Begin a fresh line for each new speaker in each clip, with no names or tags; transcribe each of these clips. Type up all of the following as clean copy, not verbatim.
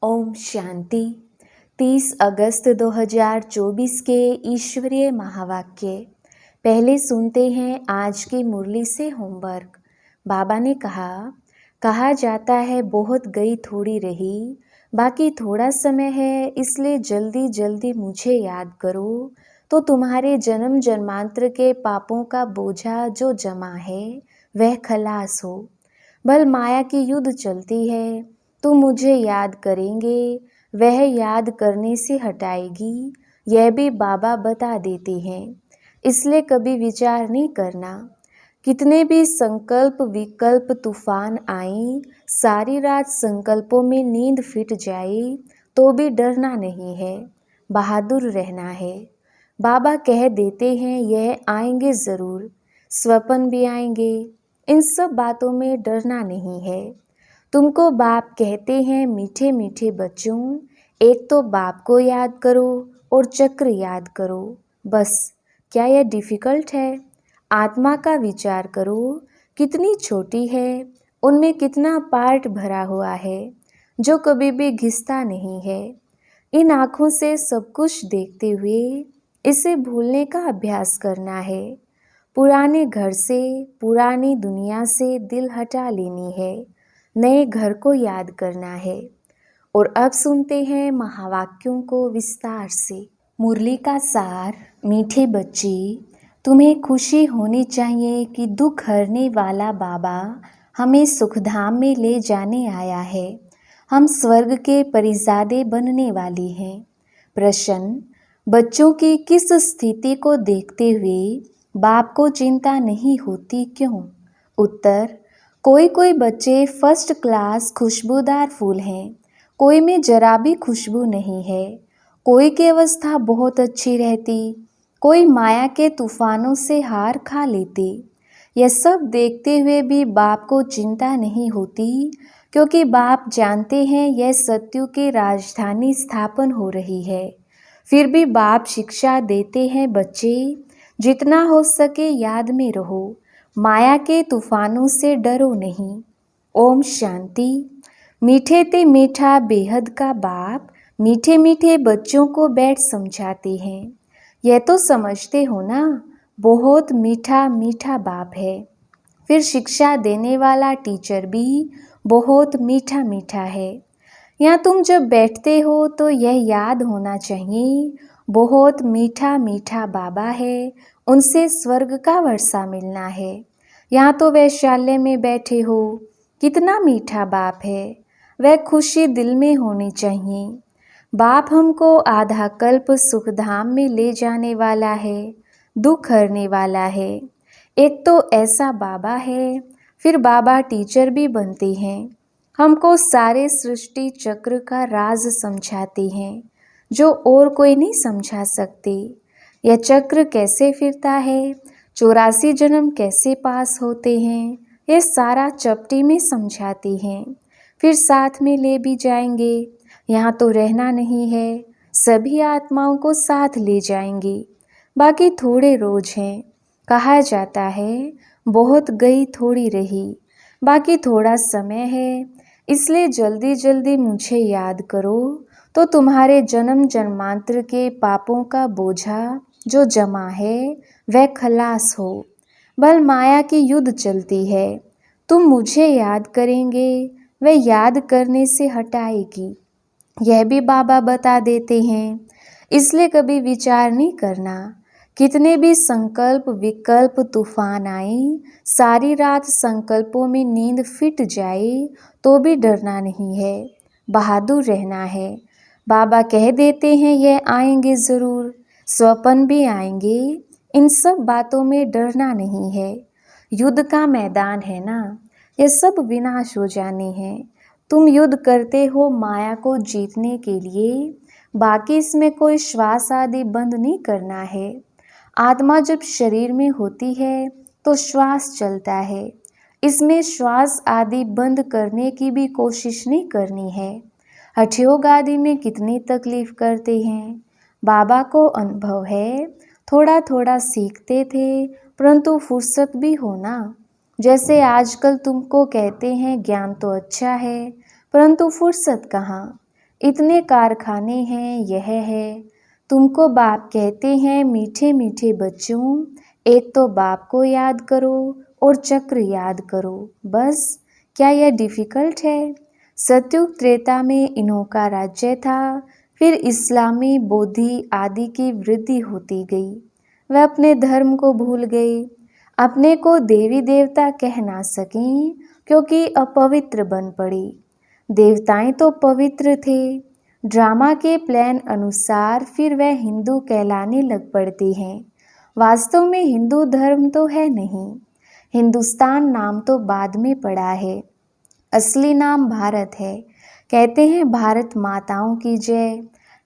ओम शांति। 30 अगस्त 2024 के ईश्वरीय महावाक्य। पहले सुनते हैं आज की मुरली से होमवर्क। बाबा ने कहा जाता है बहुत गई थोड़ी रही, बाकी थोड़ा समय है, इसलिए जल्दी जल्दी मुझे याद करो तो तुम्हारे जन्म जन्मांतर के पापों का बोझा जो जमा है वह खलास हो। बल माया की युद्ध चलती है, तुम मुझे याद करेंगे, वह याद करने से हटाएगी, यह भी बाबा बता देते हैं। इसलिए कभी विचार नहीं करना। कितने भी संकल्प विकल्प तूफान आए, सारी रात संकल्पों में नींद फिट जाए तो भी डरना नहीं है, बहादुर रहना है। बाबा कह देते हैं यह आएंगे ज़रूर, स्वप्न भी आएंगे, इन सब बातों में डरना नहीं है। तुमको बाप कहते हैं मीठे मीठे बच्चों, एक तो बाप को याद करो और चक्र याद करो, बस। क्या यह डिफ़िकल्ट है? आत्मा का विचार करो, कितनी छोटी है, उनमें कितना पार्ट भरा हुआ है जो कभी भी घिसता नहीं है। इन आँखों से सब कुछ देखते हुए इसे भूलने का अभ्यास करना है। पुराने घर से, पुरानी दुनिया से दिल हटा लेनी है, नए घर को याद करना है। और अब सुनते हैं महावाक्यों को विस्तार से। मुरली का सार। मीठे बच्चे, तुम्हें खुशी होनी चाहिए कि दुख हरने वाला बाबा हमें सुखधाम में ले जाने आया है। हम स्वर्ग के परिजादे बनने वाले हैं। प्रश्न, बच्चों की किस स्थिति को देखते हुए बाप को चिंता नहीं होती, क्यों? उत्तर, कोई बच्चे फर्स्ट क्लास खुशबूदार फूल हैं, कोई में जरा भी खुशबू नहीं है, कोई की अवस्था बहुत अच्छी रहती, कोई माया के तूफानों से हार खा लेते। यह सब देखते हुए भी बाप को चिंता नहीं होती, क्योंकि बाप जानते हैं यह सत्यु की राजधानी स्थापन हो रही है। फिर भी बाप शिक्षा देते हैं, बच्चे जितना हो सके याद में रहो, माया के तूफानों से डरो नहीं। ओम शांति। मीठे ते मीठा बेहद का बाप मीठे मीठे बच्चों को बैठ समझाते हैं। यह तो समझते हो ना, बहुत मीठा मीठा बाप है। फिर शिक्षा देने वाला टीचर भी बहुत मीठा मीठा है। यहाँ तुम जब बैठते हो तो यह याद होना चाहिए, बहुत मीठा मीठा बाबा है, उनसे स्वर्ग का वर्षा मिलना है। यहाँ तो वैशाल्य में बैठे हो, कितना मीठा बाप है, वह खुशी दिल में होनी चाहिए। बाप हमको आधा कल्प सुखधाम में ले जाने वाला है, दुख हरने वाला है। एक तो ऐसा बाबा है, फिर बाबा टीचर भी बनते हैं, हमको सारे सृष्टि चक्र का राज समझाते हैं, जो और कोई नहीं समझा सकते। यह चक्र कैसे फिरता है, 84 जन्म कैसे पास होते हैं, ये सारा चपटी में समझाते हैं। फिर साथ में ले भी जाएंगे। यहाँ तो रहना नहीं है, सभी आत्माओं को साथ ले जाएंगे। बाकी थोड़े रोज हैं, कहा जाता है बहुत गई थोड़ी रही, बाकी थोड़ा समय है, इसलिए जल्दी जल्दी मुझे याद करो तो तुम्हारे जन्म जन्मांतर के पापों का बोझा जो जमा है वह खलास हो। बल माया की युद्ध चलती है, तुम मुझे याद करेंगे, वह याद करने से हटाएगी, यह भी बाबा बता देते हैं। इसलिए कभी विचार नहीं करना। कितने भी संकल्प विकल्प तूफान आए, सारी रात संकल्पों में नींद फिट जाए तो भी डरना नहीं है, बहादुर रहना है। बाबा कह देते हैं यह आएंगे ज़रूर, स्वप्न भी आएंगे, इन सब बातों में डरना नहीं है। युद्ध का मैदान है ना, यह सब विनाश हो जाने हैं। तुम युद्ध करते हो माया को जीतने के लिए, बाकी इसमें कोई श्वास आदि बंद नहीं करना है। आत्मा जब शरीर में होती है तो श्वास चलता है, इसमें श्वास आदि बंद करने की भी कोशिश नहीं करनी है। हठयोग आदि में कितनी तकलीफ करते हैं, बाबा को अनुभव है, थोड़ा थोड़ा सीखते थे, परंतु फुर्सत भी हो ना। जैसे आजकल तुमको कहते हैं ज्ञान तो अच्छा है, परंतु फुर्सत कहाँ। इतने कारखाने हैं, यह है। तुमको बाप कहते हैं मीठे मीठे बच्चों, एक तो बाप को याद करो और चक्र याद करो। बस क्या यह डिफ़िकल्ट है? सतयुग त्रेता में इन्हों का राज्य था, फिर इस्लामी बोधि आदि की वृद्धि होती गई। वह अपने धर्म को भूल गए, अपने को देवी देवता कह ना सकें क्योंकि अपवित्र बन पड़े। देवताएं तो पवित्र थे। ड्रामा के प्लान अनुसार फिर वह हिंदू कहलाने लग पड़ते हैं। वास्तव में हिंदू धर्म तो है नहीं। हिंदुस्तान नाम तो बाद में पड़ा है, असली नाम भारत है। कहते हैं भारत माताओं की जय,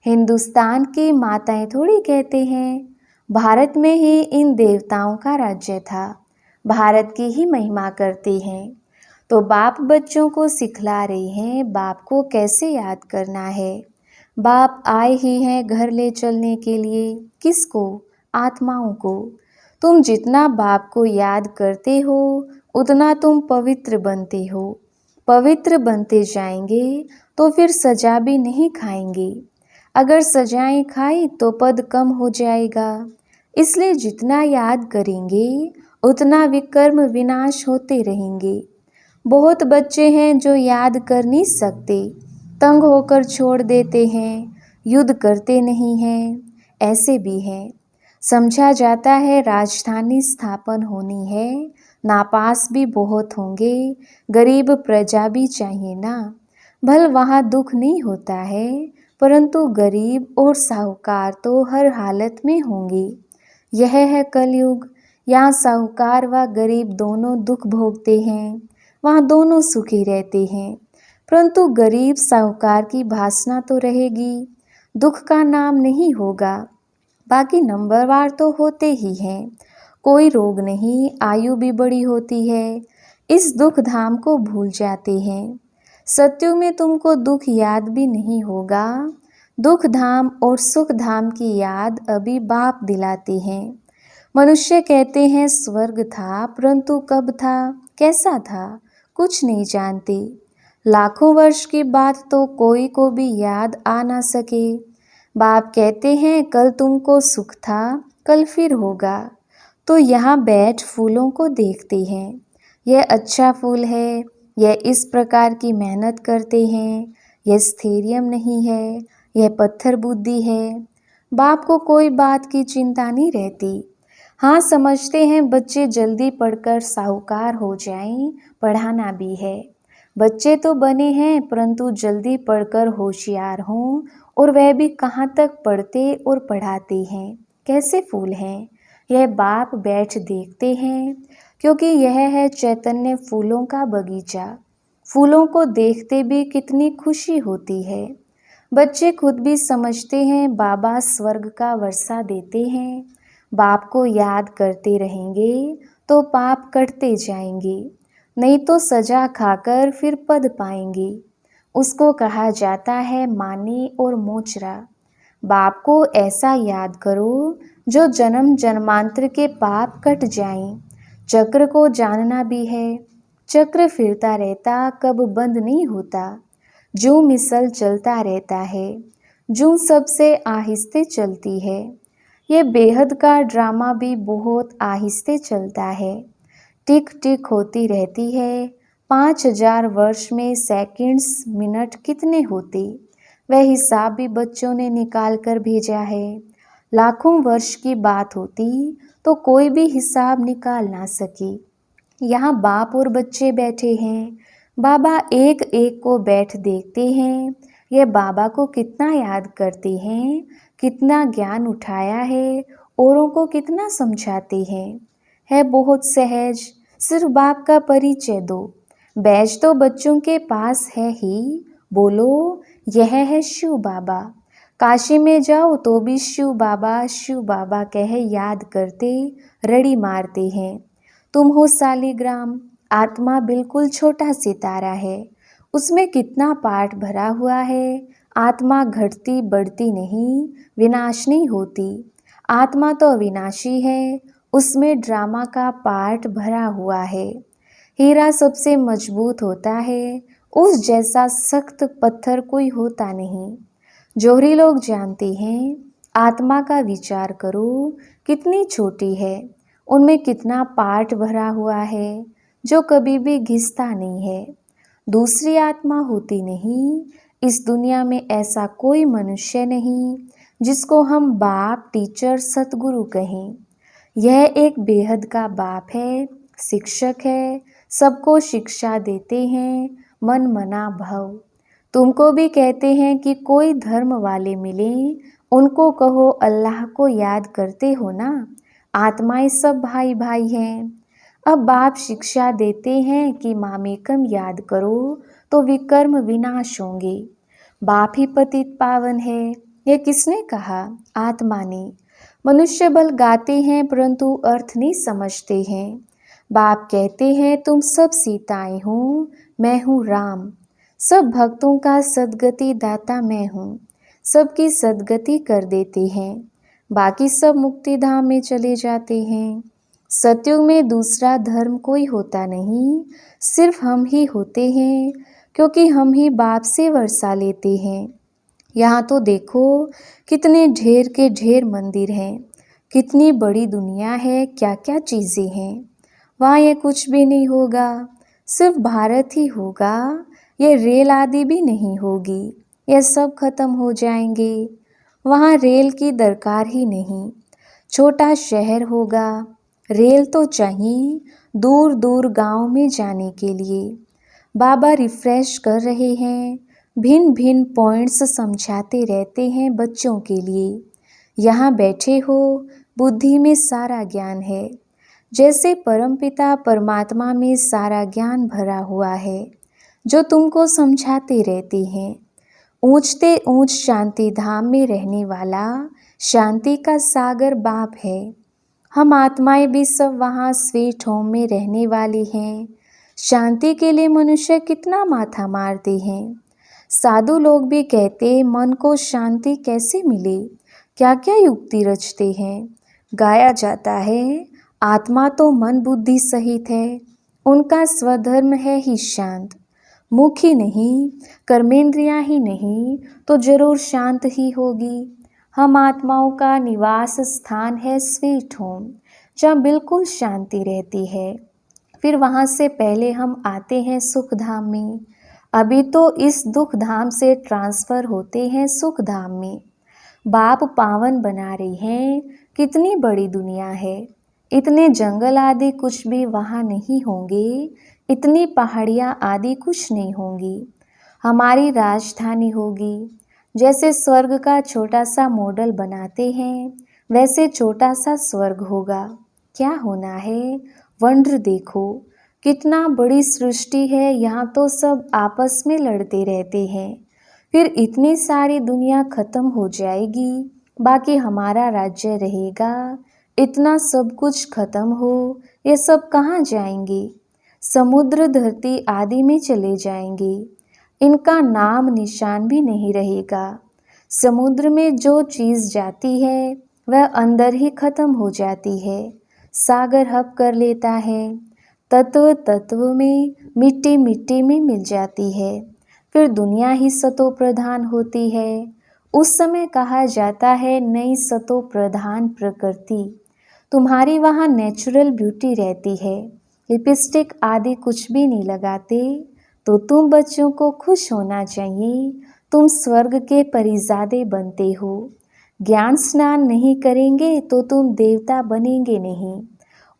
हिंदुस्तान की माताएं थोड़ी कहते हैं। भारत में ही इन देवताओं का राज्य था, भारत की ही महिमा करते हैं। तो बाप बच्चों को सिखला रहे हैं बाप को कैसे याद करना है। बाप आए ही हैं घर ले चलने के लिए। किसको? आत्माओं को। तुम जितना बाप को याद करते हो उतना तुम पवित्र बनते हो। पवित्र बनते जाएंगे तो फिर सजा भी नहीं खाएंगे। अगर सजाएं खाई तो पद कम हो जाएगा। इसलिए जितना याद करेंगे उतना विकर्म विनाश होते रहेंगे। बहुत बच्चे हैं जो याद कर नहीं सकते, तंग होकर छोड़ देते हैं, युद्ध करते नहीं हैं। ऐसे भी हैं। समझा जाता है राजधानी स्थापन होनी है, नापास भी बहुत होंगे, गरीब प्रजा भी चाहिए ना। भल वहाँ दुख नहीं होता है, परंतु गरीब और साहूकार तो हर हालत में होंगे। यह है कलयुग। यहाँ साहूकार व गरीब दोनों दुख भोगते हैं, वहाँ दोनों सुखी रहते हैं। परंतु गरीब साहूकार की वासना तो रहेगी, दुख का नाम नहीं होगा। बाकी नंबरवार तो होते ही हैं। कोई रोग नहीं, आयु भी बड़ी होती है। इस दुख धाम को भूल जाते हैं। सत्युग में तुमको दुख याद भी नहीं होगा। दुख धाम और सुख धाम की याद अभी बाप दिलाते हैं। मनुष्य कहते हैं स्वर्ग था, परंतु कब था, कैसा था, कुछ नहीं जानते। लाखों वर्ष की बात तो कोई को भी याद आ ना सके। बाप कहते हैं कल तुमको सुख था, कल फिर होगा। तो यहाँ बैठ फूलों को देखते हैं। यह अच्छा फूल है, यह इस प्रकार की मेहनत करते हैं, यह स्थैर्य नहीं है, यह पत्थर बुद्धि है। बाप को कोई बात की चिंता नहीं रहती। हाँ, समझते हैं बच्चे जल्दी पढ़कर साहूकार हो जाएं, पढ़ाना भी है। बच्चे तो बने हैं परंतु जल्दी पढ़कर होशियार हों, और वह भी कहाँ तक पढ़ते और पढ़ाते हैं। कैसे फूल हैं, यह बाप बैठ देखते हैं, क्योंकि यह है चैतन्य फूलों का बगीचा। फूलों को देखते भी कितनी खुशी होती है। बच्चे खुद भी समझते हैं बाबा स्वर्ग का वर्षा देते हैं। बाप को याद करते रहेंगे तो पाप कटते जाएंगे, नहीं तो सजा खाकर फिर पद पाएंगे। उसको कहा जाता है मानी और मोचरा। बाप को ऐसा याद करो जो जन्म जन्मांतर के पाप कट जाएं। चक्र को जानना भी है। चक्र फिरता रहता, कब बंद नहीं होता। जूं मिसल चलता रहता है, जूं सबसे आहिस्ते चलती है। ये बेहद का ड्रामा भी बहुत आहिस्ते चलता है। टिक टिक होती रहती है। 5000 वर्ष में सेकंड्स मिनट कितने होते, वह हिसाब भी बच्चों ने निकाल कर भेजा है। लाखों वर्ष की बात होती तो कोई भी हिसाब निकाल ना सके। यहाँ बाप और बच्चे बैठे हैं। बाबा एक एक को बैठ देखते हैं। यह बाबा को कितना याद करते हैं, कितना ज्ञान उठाया है, औरों को कितना समझाते हैं। है बहुत सहज, सिर्फ बाप का परिचय दो। बैच तो बच्चों के पास है ही, बोलो यह है शिव बाबा। काशी में जाओ तो भी शिव बाबा कह याद करते, रड़ी मारते हैं। तुम हो सालीग्राम, आत्मा बिल्कुल छोटा सितारा है, उसमें कितना पाठ भरा हुआ है। आत्मा घटती बढ़ती नहीं, विनाश नहीं होती। आत्मा तो अविनाशी है, उसमें ड्रामा का पार्ट भरा हुआ है। हीरा सबसे मजबूत होता है, उस जैसा सख्त पत्थर कोई होता नहीं। जोहरी लोग जानते हैं, आत्मा का विचार करो कितनी छोटी है, उनमें कितना पार्ट भरा हुआ है जो कभी भी घिसता नहीं है। दूसरी आत्मा होती नहीं। इस दुनिया में ऐसा कोई मनुष्य नहीं जिसको हम बाप, टीचर, सतगुरु कहें। यह एक बेहद का बाप है, शिक्षक है, सबको शिक्षा देते हैं, मन मना भव। तुमको भी कहते हैं कि कोई धर्म वाले मिले, उनको कहो अल्लाह को याद करते हो ना, आत्माएं सब भाई भाई हैं। अब बाप शिक्षा देते हैं कि मामेकम याद करो तो विकर्म विनाश होंगे। बाप ही पतित पावन है। यह किसने कहा? आत्मा ने। मनुष्य बल गाते हैं परंतु अर्थ नहीं समझते हैं। बाप कहते हैं तुम सब सीताएं हो, मैं हूँ राम। सब भक्तों का सद्गति दाता मैं हूँ, सबकी सद्गति कर देते हैं। बाकी सब मुक्ति धाम में चले जाते हैं। सतयुग में दूसरा धर्म कोई होता नहीं, सिर्फ हम ही होते हैं, क्योंकि हम ही बाप से वर्षा लेते हैं। यहाँ तो देखो कितने ढेर के ढेर मंदिर हैं, कितनी बड़ी दुनिया है, क्या क्या चीज़ें हैं। वहाँ यह कुछ भी नहीं होगा, सिर्फ भारत ही होगा। यह रेल आदि भी नहीं होगी, यह सब खत्म हो जाएंगे। वहाँ रेल की दरकार ही नहीं। छोटा शहर होगा, रेल तो चाहिए दूर दूर गांव में जाने के लिए। बाबा रिफ्रेश कर रहे हैं, भिन्न भिन्न पॉइंट्स समझाते रहते हैं बच्चों के लिए। यहाँ बैठे हो, बुद्धि में सारा ज्ञान है। जैसे परमपिता परमात्मा में सारा ज्ञान भरा हुआ है जो तुमको समझाते रहते हैं। ऊंचते ऊंच शांति धाम में रहने वाला शांति का सागर बाप है। हम आत्माएं भी सब वहाँ स्वीट होम में रहने वाली हैं। शांति के लिए मनुष्य कितना माथा मारते हैं। साधु लोग भी कहते मन को शांति कैसे मिले, क्या क्या युक्ति रचते हैं। गाया जाता है आत्मा तो मन बुद्धि सहित है, उनका स्वधर्म है ही शांत। मुख ही नहीं, कर्मेंद्रियां ही नहीं तो जरूर शांत ही होगी। हम आत्माओं का निवास स्थान है स्वीट होम, जहाँ बिल्कुल शांति रहती है। फिर वहाँ से पहले हम आते हैं सुख धाम में। अभी तो इस दुख धाम से ट्रांसफ़र होते हैं सुख धाम में। बाप पावन बना रही हैं, कितनी बड़ी दुनिया है। इतने जंगल आदि कुछ भी वहाँ नहीं होंगे, इतनी पहाड़ियाँ आदि कुछ नहीं होंगी। हमारी राजधानी होगी। जैसे स्वर्ग का छोटा सा मॉडल बनाते हैं, वैसे छोटा सा स्वर्ग होगा। क्या होना है? वंडर देखो, कितना बड़ी सृष्टि है। यहाँ तो सब आपस में लड़ते रहते हैं। फिर इतनी सारी दुनिया खत्म हो जाएगी, बाकी हमारा राज्य रहेगा। इतना सब कुछ खत्म हो, ये सब कहाँ जाएंगे? समुद्र धरती आदि में चले जाएंगे। इनका नाम निशान भी नहीं रहेगा। समुद्र में जो चीज़ जाती है वह अंदर ही खत्म हो जाती है। सागर हप कर लेता है। तत्व तत्व में, मिट्टी मिट्टी में मिल जाती है। फिर दुनिया ही सतो प्रधान होती है। उस समय कहा जाता है नई सतो प्रधान प्रकृति। तुम्हारी वहाँ नेचुरल ब्यूटी रहती है, लिपस्टिक आदि कुछ भी नहीं लगाते। तो तुम बच्चों को खुश होना चाहिए, तुम स्वर्ग के परिजादे बनते हो। ज्ञान स्नान नहीं करेंगे तो तुम देवता बनेंगे नहीं,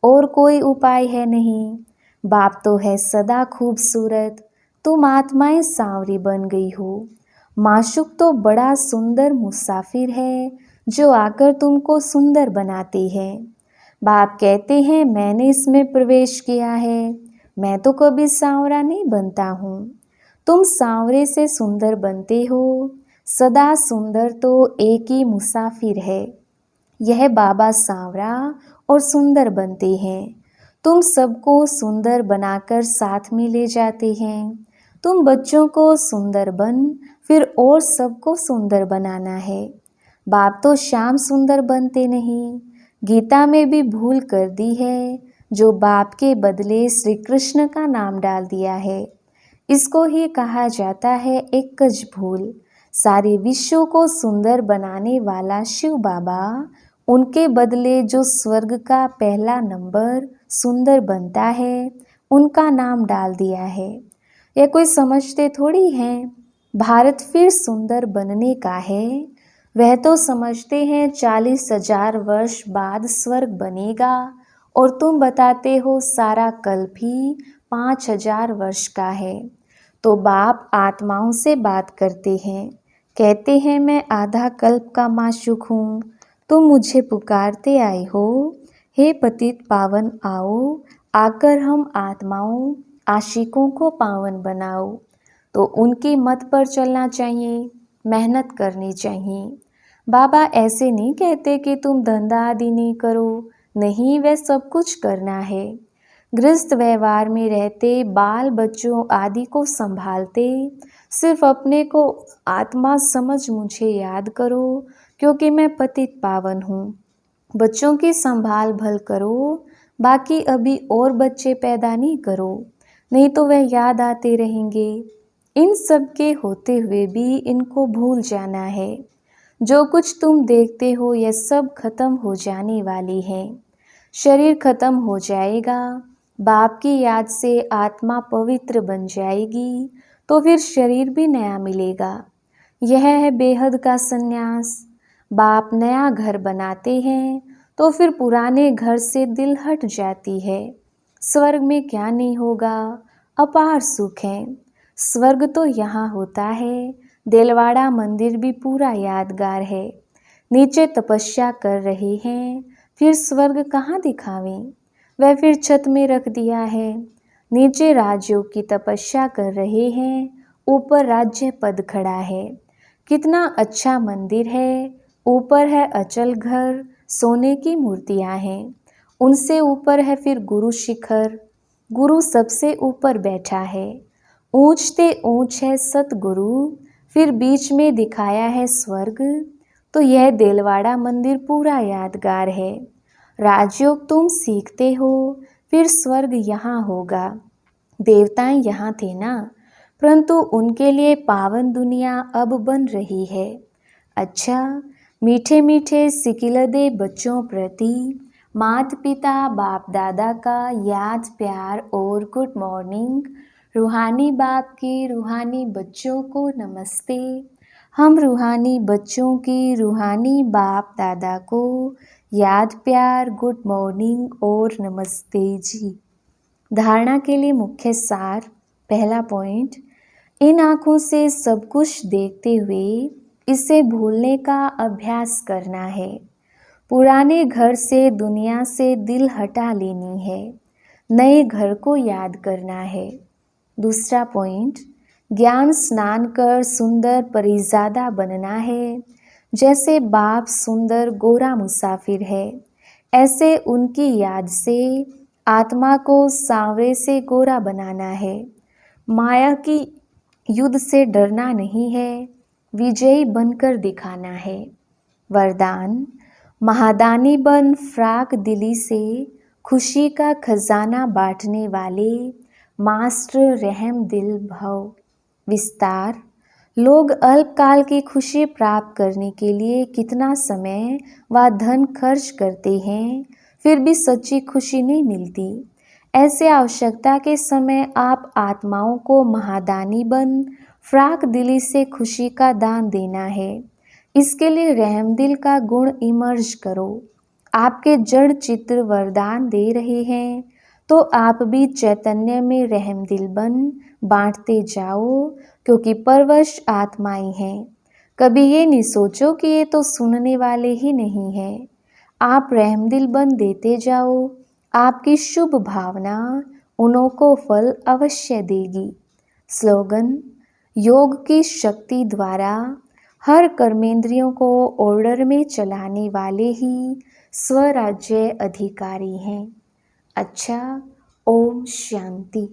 और कोई उपाय है नहीं। बाप तो है सदा खूबसूरत, तुम आत्माएं सांवरी बन गई हो। माशुक तो बड़ा सुंदर मुसाफिर है जो आकर तुमको सुंदर बनाते हैं। बाप कहते हैं मैंने इसमें प्रवेश किया है, मैं तो कभी सांवरा नहीं बनता हूँ। तुम सांवरे से सुंदर बनते हो। सदा सुंदर तो एक ही मुसाफिर है, यह बाबा सांवरा और सुंदर बनते हैं। तुम सबको सुंदर बनाकर साथ में ले जाते हैं। तुम बच्चों को सुंदर बन, फिर और सबको सुंदर बनाना है। बाप तो श्याम सुंदर बनते नहीं। गीता में भी भूल कर दी है, जो बाप के बदले श्री कृष्ण का नाम डाल दिया है। इसको ही कहा जाता है एकज भूल। सारे विश्व को सुंदर बनाने वाला शिव बाबा, उनके बदले जो स्वर्ग का पहला नंबर सुंदर बनता है, उनका नाम डाल दिया है। यह कोई समझते थोड़ी हैं भारत फिर सुंदर बनने का है। वह तो समझते हैं 40,000 वर्ष बाद स्वर्ग बनेगा, और तुम बताते हो सारा कल्प ही 5,000 वर्ष का है। तो बाप आत्माओं से बात करते हैं, कहते हैं मैं आधा कल्प का माशूक हूँ, तुम मुझे पुकारते आए हो, हे पतित पावन आओ, आकर हम आत्माओं आशिकों को पावन बनाओ। तो उनकी मत पर चलना चाहिए, मेहनत करनी चाहिए। बाबा ऐसे नहीं कहते कि तुम धंधा आदि नहीं करो, नहीं, वह सब कुछ करना है। गृहस्थ व्यवहार में रहते, बाल बच्चों आदि को संभालते, सिर्फ अपने को आत्मा समझ मुझे याद करो, क्योंकि मैं पतित पावन हूँ। बच्चों की संभाल भल करो, बाकी अभी और बच्चे पैदा नहीं करो, नहीं तो वह याद आते रहेंगे। इन सब के होते हुए भी इनको भूल जाना है। जो कुछ तुम देखते हो यह सब खत्म हो जाने वाली है। शरीर खत्म हो जाएगा, बाप की याद से आत्मा पवित्र बन जाएगी, तो फिर शरीर भी नया मिलेगा। यह है बेहद का संन्यास। बाप नया घर बनाते हैं तो फिर पुराने घर से दिल हट जाती है। स्वर्ग में क्या नहीं होगा, अपार सुख है। स्वर्ग तो यहाँ होता है, देलवाड़ा मंदिर भी पूरा यादगार है। नीचे तपस्या कर रहे हैं, फिर स्वर्ग कहाँ दिखावें, वह फिर छत में रख दिया है। नीचे राजयोग की तपस्या कर रहे हैं, ऊपर राज्य पद खड़ा है। कितना अच्छा मंदिर है, ऊपर है अचल घर, सोने की मूर्तियां हैं। उनसे ऊपर है फिर गुरु शिखर, गुरु सबसे ऊपर बैठा है। ऊंचते ऊंच है सतगुरु, फिर बीच में दिखाया है स्वर्ग। तो यह देलवाड़ा मंदिर पूरा यादगार है। राजयोग तुम सीखते हो, फिर स्वर्ग यहाँ होगा। देवताएं यहाँ थे ना, परंतु उनके लिए पावन दुनिया अब बन रही है। अच्छा, मीठे मीठे सिकिलदे बच्चों प्रति माता पिता बाप दादा का याद प्यार और गुड मॉर्निंग। रूहानी बाप के रूहानी बच्चों को नमस्ते। हम रूहानी बच्चों की रूहानी बाप दादा को याद प्यार, गुड मॉर्निंग और नमस्ते जी। धारणा के लिए मुख्य सार। पहला पॉइंट, इन आँखों से सब कुछ देखते हुए इसे भूलने का अभ्यास करना है। पुराने घर से, दुनिया से दिल हटा लेनी है, नए घर को याद करना है। दूसरा पॉइंट, ज्ञान स्नान कर सुंदर परिजादा बनना है। जैसे बाप सुंदर गोरा मुसाफिर है, ऐसे उनकी याद से आत्मा को सांवरे से गोरा बनाना है। माया की युद्ध से डरना नहीं है, विजयी बनकर दिखाना है। वरदान, महादानी बन फ्राक दिली से खुशी का खजाना बांटने वाले मास्टर रहम दिल भव। विस्तार, लोग अल्पकाल की खुशी प्राप्त करने के लिए कितना समय व धन खर्च करते हैं, फिर भी सच्ची खुशी नहीं मिलती। ऐसे आवश्यकता के समय आप आत्माओं को महादानी बन फ्राक दिली से खुशी का दान देना है। इसके लिए रहम दिल का गुण इमर्ज करो। आपके जड़ चित्र वरदान दे रहे हैं, तो आप भी चैतन्य में रहम दिल बन बांटते जाओ, क्योंकि परवश आत्माएं हैं। कभी ये नहीं सोचो कि ये तो सुनने वाले ही नहीं हैं। आप रहम दिल बन देते जाओ, आपकी शुभ भावना उन्हों को फल अवश्य देगी। स्लोगन, योग की शक्ति द्वारा हर कर्मेंद्रियों को ऑर्डर में चलाने वाले ही स्वराज्य अधिकारी हैं। अच्छा, ओम शांति।